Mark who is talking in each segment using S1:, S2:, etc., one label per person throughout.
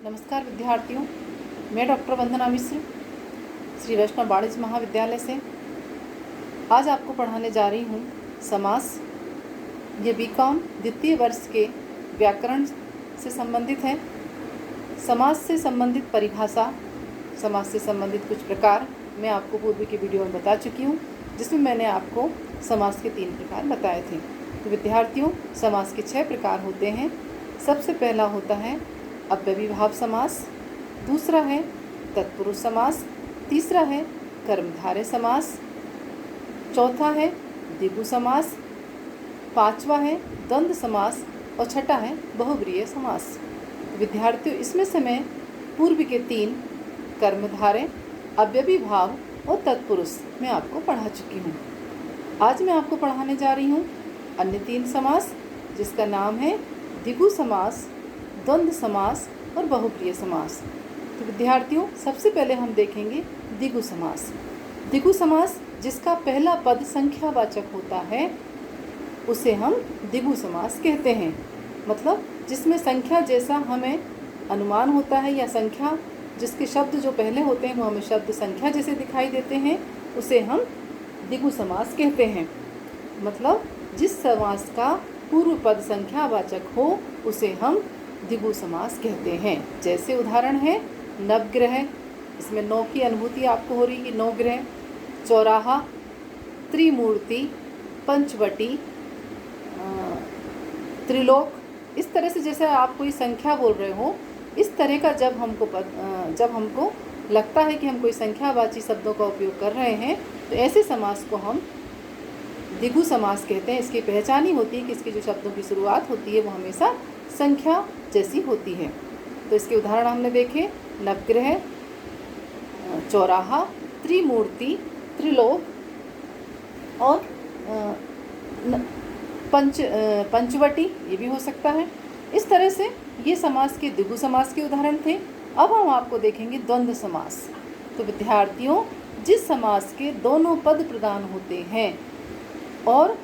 S1: नमस्कार विद्यार्थियों, मैं डॉक्टर वंदना मिश्र श्री वैष्णव वाणिज्य महाविद्यालय से आज आपको पढ़ाने जा रही हूँ समास। ये बीकॉम द्वितीय वर्ष के व्याकरण से संबंधित है। समास से संबंधित परिभाषा, समास से संबंधित कुछ प्रकार मैं आपको पूर्व के वीडियो में बता चुकी हूँ, जिसमें मैंने आपको समास के 3 प्रकार बताए थे। तो विद्यार्थियों, समास के 6 प्रकार होते हैं। सबसे पहला होता है अव्ययीभाव समास, दूसरा है तत्पुरुष समास, तीसरा है कर्मधारय समास, चौथा है द्विगु समास, पांचवा है द्वंद्व समास और छठा है बहुव्रीहि समास। विद्यार्थियों, इसमें से मैं पूर्व के 3 कर्मधारय, अव्ययीभाव और तत्पुरुष मैं आपको पढ़ा चुकी हूँ। आज मैं आपको पढ़ाने जा रही हूँ अन्य 3 समास, जिसका नाम है द्विगु समास, द्वंद्व समास और बहुव्रीहि समास। तो विद्यार्थियों, सबसे पहले हम देखेंगे द्विगु समास। द्विगु समास जिसका पहला पद संख्यावाचक होता है उसे हम द्विगु समास कहते हैं। मतलब जिसमें संख्या जैसा हमें अनुमान होता है या संख्या जिसके शब्द जो पहले होते हैं वो हमें शब्द संख्या जैसे दिखाई देते हैं, उसे हम द्विगु समास कहते हैं। मतलब जिस समास का पूर्व पद संख्यावाचक हो उसे हम द्विगु समास कहते हैं। जैसे उदाहरण है नवग्रह, इसमें 9 की अनुभूति आपको हो रही है कि 9 ग्रह, चौराहा, त्रिमूर्ति, पंचवटी, त्रिलोक। इस तरह से जैसे आप कोई संख्या बोल रहे हो, इस तरह का जब हमको लगता है कि हम कोई संख्यावाची शब्दों का उपयोग कर रहे हैं, तो ऐसे समास को हम द्विगु समास कहते हैं। इसकी पहचान ही होती है कि इसके जो शब्दों की शुरुआत होती है वो हमेशा संख्या जैसी होती है। तो इसके उदाहरण हमने देखे नवग्रह, चौराहा, त्रिमूर्ति, त्रिलोक और पंचवटी, ये भी हो सकता है। इस तरह से ये समास के द्विगु समास के उदाहरण थे। अब हम आपको देखेंगे द्वंद्व समास। तो विद्यार्थियों, जिस समास के दोनों पद प्रधान होते हैं और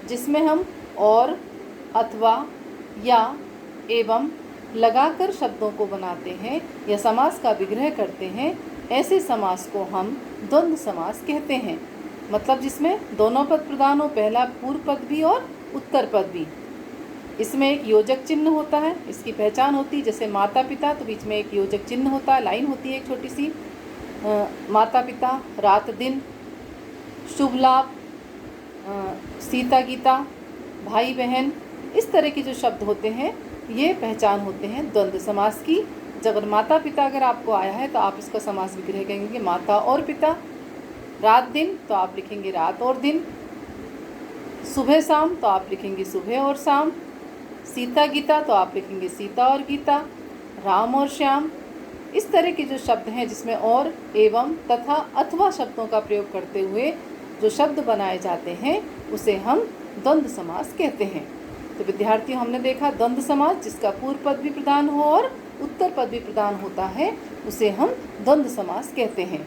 S1: जिसमें हम और, अथवा, या, एवं लगाकर शब्दों को बनाते हैं या समास का विग्रह करते हैं, ऐसे समास को हम द्वंद्व समास कहते हैं। मतलब जिसमें दोनों पद प्रधान हो, पहला पूर्व पद भी और उत्तर पद भी। इसमें एक योजक चिन्ह होता है, इसकी पहचान होती है। जैसे माता पिता, तो बीच में एक योजक चिन्ह होता है, लाइन होती है एक छोटी सी। माता पिता, रात दिन, शुभ लाभ, सीता गीता, भाई बहन, इस तरह के जो शब्द होते हैं ये पहचान होते हैं द्वंद्व समास की। जब माता पिता अगर आपको आया है तो आप इसका समास विग्रह कहेंगे माता और पिता। रात दिन तो आप लिखेंगे रात और दिन। सुबह शाम तो आप लिखेंगे सुबह और शाम। सीता गीता तो आप लिखेंगे सीता और गीता। राम और श्याम। इस तरह के जो शब्द हैं जिसमें और, एवं, तथा, अथवा शब्दों का प्रयोग करते हुए जो शब्द बनाए जाते हैं उसे हम द्वंद्व समास कहते हैं। तो विद्यार्थियों, हमने देखा द्वंद्व समास जिसका पूर्व पद भी प्रधान हो और उत्तर पद भी प्रधान होता है, उसे हम द्वंद्व समास कहते हैं।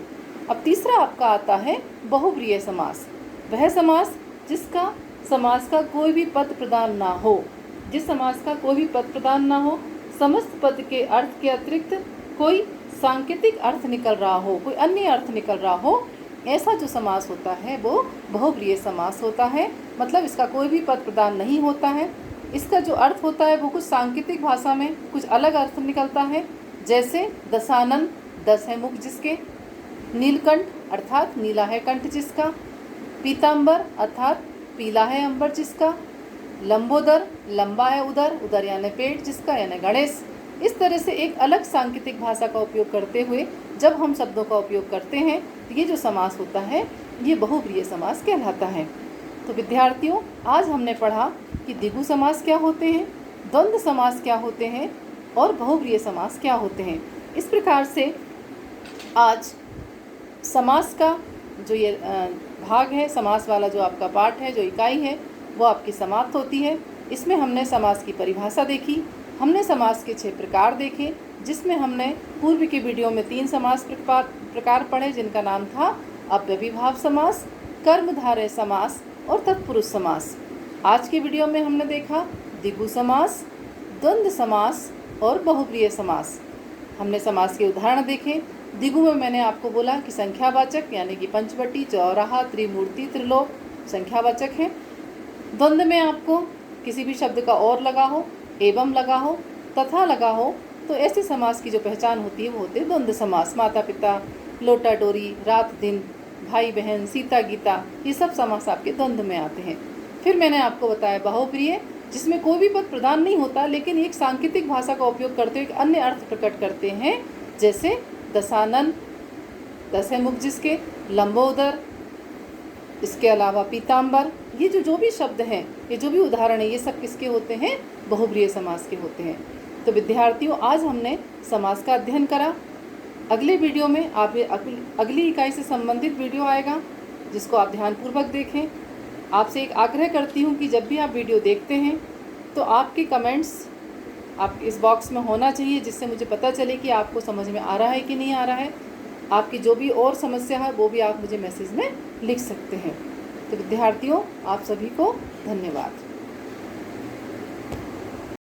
S1: अब तीसरा आपका आता है बहुव्रीहि समास। वह समास जिसका समास का कोई भी पद प्रधान ना हो। जिस समास का कोई भी पद प्रधान ना हो, समस्त पद के अर्थ के अतिरिक्त कोई सांकेतिक अर्थ निकल रहा हो, कोई अन्य अर्थ निकल रहा हो, ऐसा जो समास होता है वो बहुव्रीहि समास होता है। मतलब इसका कोई भी पद प्रधान नहीं होता है, इसका जो अर्थ होता है वो कुछ सांकेतिक भाषा में कुछ अलग अर्थ निकलता है। जैसे दशानन, 10 है मुख जिसके, नीलकंठ अर्थात नीला है कंठ जिसका, पीताम्बर अर्थात पीला है अंबर जिसका, लंबोदर लंबा है उदर, उदर यानी पेट जिसका, यानी गणेश। इस तरह से एक अलग सांकेतिक भाषा का उपयोग करते हुए जब हम शब्दों का उपयोग करते हैं तो ये जो समास होता है ये बहुव्रीहि समास कहलाता है। तो विद्यार्थियों, आज हमने पढ़ा कि द्विगु समास क्या होते हैं, द्वंद्व समास क्या होते हैं और बहुव्रीहि समास क्या होते हैं। इस प्रकार से आज समास का जो ये भाग है, समास वाला जो आपका पाठ है, जो इकाई है, वो आपकी समाप्त होती है। इसमें हमने समास की परिभाषा देखी, हमने समास के 6 प्रकार देखे, जिसमें हमने पूर्व की वीडियो में 3 समास प्रकार पढ़े, जिनका नाम था अव्ययीभाव समास, कर्मधारय समास और तत्पुरुष समास। आज की वीडियो में हमने देखा द्विगु समास, द्वंद्व समास और बहुव्रीहि समास। हमने समास के उदाहरण देखे। द्विगु में मैंने आपको बोला कि संख्यावाचक यानी कि पंचवटी, चौराहा, त्रिमूर्ति, त्रिलोक संख्यावाचक हैं। द्वंद्व में आपको किसी भी शब्द का और लगा हो, एवं लगा हो, तथा लगा हो, तो ऐसे समास की जो पहचान होती है वो होते हैं द्वंद्व समास। माता पिता, लोटा डोरी, रात दिन, भाई बहन, सीता गीता, ये सब समास आपके द्वंद्व में आते हैं। फिर मैंने आपको बताया बहुप्रिय, जिसमें कोई भी पद प्रधान नहीं होता लेकिन एक सांकेतिक भाषा का उपयोग करते हुए एक अन्य अर्थ प्रकट करते हैं, जैसे दशानन, 10 है मुख जिसके, लंबोदर, इसके अलावा पीताम्बर, ये जो भी शब्द हैं, ये जो भी उदाहरण है, ये सब किसके होते हैं? बहुब्रीहि समास के होते हैं। तो विद्यार्थियों, आज हमने समास का अध्ययन करा। अगले वीडियो में आप अगली इकाई से संबंधित वीडियो आएगा, जिसको आप ध्यानपूर्वक देखें। आपसे एक आग्रह करती हूँ कि जब भी आप वीडियो देखते हैं तो आपके कमेंट्स आप इस बॉक्स में होना चाहिए, जिससे मुझे पता चले कि आपको समझ में आ रहा है कि नहीं आ रहा है। आपकी जो भी और समस्या है वो भी आप मुझे मैसेज में लिख सकते हैं। तो विद्यार्थियों, आप सभी को धन्यवाद।